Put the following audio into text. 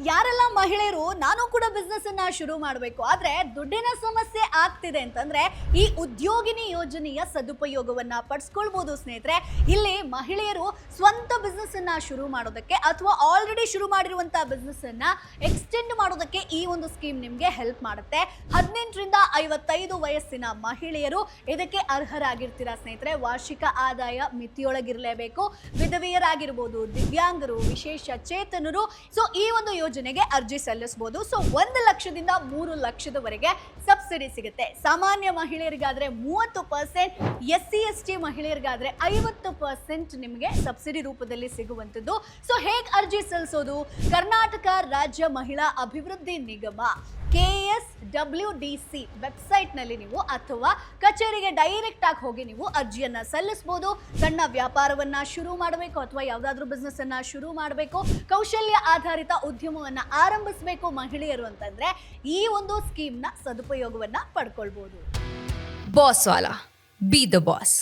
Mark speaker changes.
Speaker 1: ಯಾರೆಲ್ಲ ಮಹಿಳೆಯರು ನಾನು ಕೂಡ ಬಿಸ್ನೆಸ್ ಅನ್ನ ಶುರು ಮಾಡಬೇಕು ಆದ್ರೆ ದುಡ್ಡಿನ ಸಮಸ್ಯೆ ಆಗ್ತಿದೆ ಅಂತಂದ್ರೆ ಈ ಉದ್ಯೋಗಿನಿ ಯೋಜನೆಯ ಸದುಪಯೋಗವನ್ನ ಪಡಿಸ್ಕೊಳ್ಬಹುದು ಸ್ನೇಹಿತರೆ. ಇಲ್ಲಿ ಮಹಿಳೆಯರು ಸ್ವಂತ ಬಿಸ್ನೆಸ್ ಅನ್ನ ಶುರು ಮಾಡೋದಕ್ಕೆ ಅಥವಾ ಆಲ್ರೆಡಿ ಶುರು ಮಾಡಿರುವಂತಹ ಬಿಸ್ನೆಸ್ ಅನ್ನ ಎಕ್ಸ್ಟೆಂಡ್ ಮಾಡೋದಕ್ಕೆ ಈ ಒಂದು ಸ್ಕೀಮ್ ನಿಮ್ಗೆ ಹೆಲ್ಪ್ ಮಾಡುತ್ತೆ. 18ರಿಂದ 55 ವಯಸ್ಸಿನ ಮಹಿಳೆಯರು ಇದಕ್ಕೆ ಅರ್ಹರಾಗಿರ್ತೀರಾ ಸ್ನೇಹಿತರೆ. ವಾರ್ಷಿಕ ಆದಾಯ ಮಿತಿಯೊಳಗಿರಲೇಬೇಕು. ವಿಧವೆಯರಾಗಿರ್ಬೋದು, ದಿವ್ಯಾಂಗರು, ವಿಶೇಷ ಚೇತನರು ಸೊ ಈ ಒಂದು ಯೋಜನೆಗೆ ಅರ್ಜಿ ಸಲ್ಲಿಸಬಹುದು. ಸೊ 1 ಲಕ್ಷದಿಂದ 3 ಲಕ್ಷದವರೆಗೆ ಸಬ್ಸಿಡಿ ಸಿಗುತ್ತೆ. ಸಾಮಾನ್ಯ ಮಹಿಳೆಯರಿಗಾದ್ರೆ 30%, SC/ST ಮಹಿಳೆಯರಿಗಾದ್ರೆ 50% ನಿಮಗೆ ಸಬ್ಸಿಡಿ ರೂಪದಲ್ಲಿ ಸಿಗುವಂಥದ್ದು. ಸೊ ಹೇಗೆ ಅರ್ಜಿ ಸಲ್ಲಿಸೋದು? ಕರ್ನಾಟಕ ರಾಜ್ಯ ಮಹಿಳಾ ಅಭಿವೃದ್ಧಿ ನಿಗಮ KSWDC ವೆಬ್ಸೈಟ್ ನಲ್ಲಿ ನೀವು ಅಥವಾ ಕಚೇರಿಗೆ ಡೈರೆಕ್ಟ್ ಆಗಿ ಹೋಗಿ ನೀವು ಅರ್ಜಿಯನ್ನ ಸಲ್ಲಿಸಬಹುದು. ಸಣ್ಣ ವ್ಯಾಪಾರವನ್ನ ಶುರು ಮಾಡಬೇಕು ಅಥವಾ ಯಾವುದಾದ್ರೂ ಬಿಸ್ನೆಸ್ ಅನ್ನ ಶುರು ಮಾಡಬೇಕು, ಕೌಶಲ್ಯ ಆಧಾರಿತ ಉದ್ಯಮವನ್ನ ಆರಂಭಿಸಬೇಕು ಮಹಿಳೆಯರು ಅಂತಂದ್ರೆ ಈ ಒಂದು ಸ್ಕೀಮ್ ನ ಸದುಪಯೋಗವನ್ನ ಪಡ್ಕೊಳ್ಬಹುದು.
Speaker 2: ಬಾಸ್ ವಾಲಾ, ಬಿ ದ ಬಾಸ್.